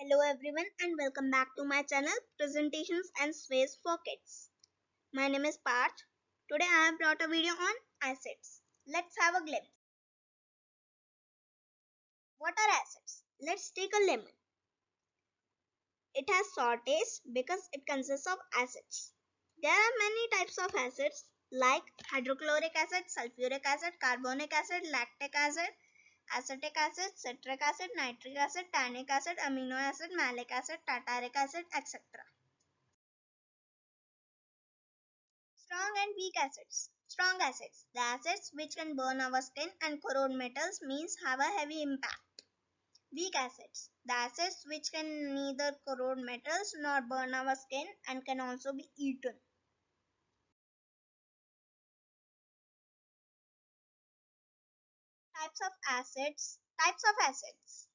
Hello everyone and welcome back to my channel Presentations and Space for Kids. My name is Parth. Today I have brought a video on acids. Let's have a glimpse. What are acids? Let's take a lemon. It has sour taste because it consists of acids. There are many types of acids like hydrochloric acid, sulfuric acid, carbonic acid, lactic acid, acetic acid, citric acid, nitric acid, tannic acid, amino acid, malic acid, tartaric acid, etc. Strong and weak acids. Strong acids. The acids which can burn our skin and corrode metals means have a heavy impact. Weak acids. The acids which can neither corrode metals nor burn our skin and can also be eaten. Types of acids. Types of acids.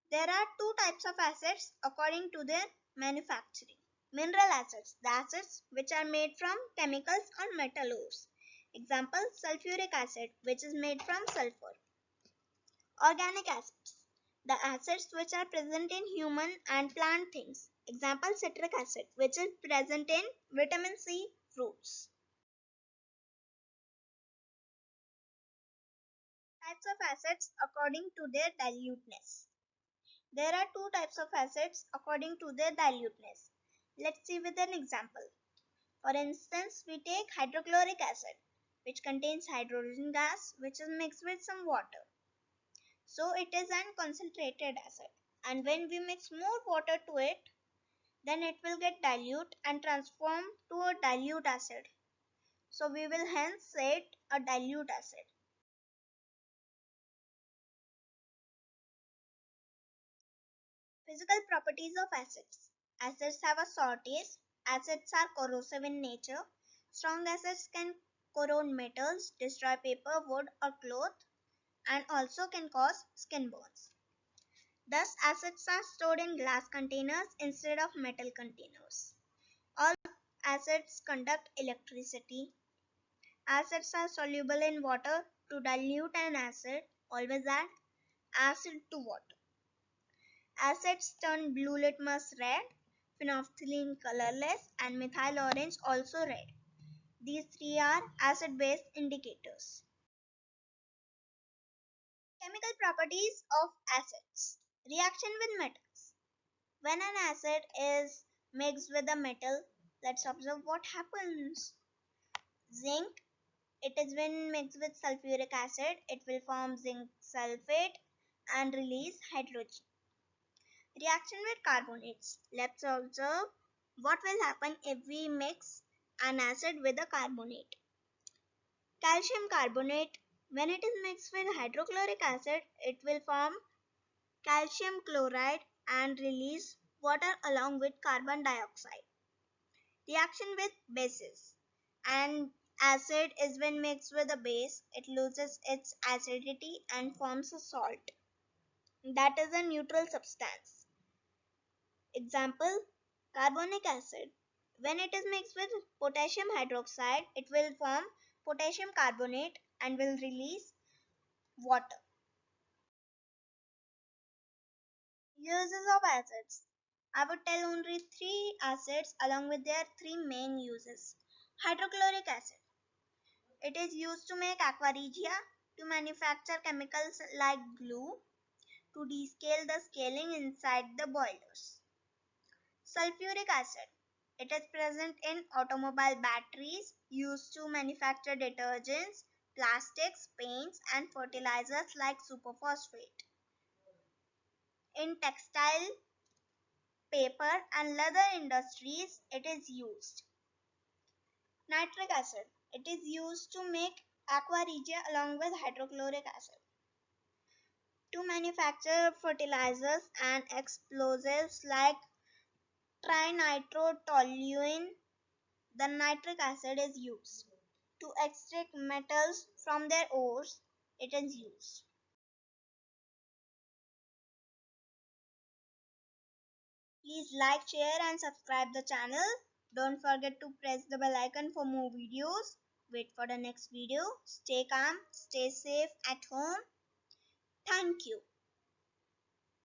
There are two types of acids according to their manufacturing. Mineral acids. The acids which are made from chemicals or metal ores. Example, sulfuric acid which is made from sulfur. Organic acids. The acids which are present in human and plant things. Example, citric acid which is present in vitamin C fruits. Types of acids according to their diluteness. There are two types of acids according to their diluteness. Let's see with an example. For instance, we take hydrochloric acid which contains hydrogen gas which is mixed with some water. So it is an concentrated acid, and when we mix more water to it, then it will get dilute and transform to a dilute acid. So we will hence say it a dilute acid. Physical properties of acids. Acids have a sour taste. Acids are corrosive in nature. Strong acids can corrode metals, destroy paper, wood or cloth, and also can cause skin burns. Thus, acids are stored in glass containers instead of metal containers. All acids conduct electricity. Acids are soluble in water. To dilute an acid, always add acid to water. Acids turn blue litmus red, phenolphthalein colorless, and methyl orange also red. These three are acid-base indicators. Chemical properties of acids. Reaction with metals. When an acid is mixed with a metal, let's observe what happens. Zinc, it is when mixed with sulfuric acid, it will form zinc sulfate and release hydrogen. Reaction with carbonates. Let's observe what will happen if we mix an acid with a carbonate. Calcium carbonate, when it is mixed with hydrochloric acid, it will form calcium chloride and release water along with carbon dioxide. Reaction with bases. An acid is when mixed with a base, it loses its acidity and forms a salt. That is a neutral substance. Example, carbonic acid. When it is mixed with potassium hydroxide, it will form potassium carbonate and will release water. Uses of acids. I would tell only three acids along with their three main uses. Hydrochloric acid. It is used to make aqua regia, to manufacture chemicals like glue, to descale the scaling inside the boilers. Sulfuric acid. It is present in automobile batteries used to manufacture detergents, plastics, paints and fertilizers like superphosphate. In textile, paper and leather industries it is used. Nitric acid. It is used to make aqua regia along with hydrochloric acid. To manufacture fertilizers and explosives like trinitrotoluene, the nitric acid is used. To extract metals from their ores, it is used. Please like, share and subscribe the channel. Don't forget to press the bell icon for more videos. Wait for the next video. Stay calm, stay safe at home. Thank you.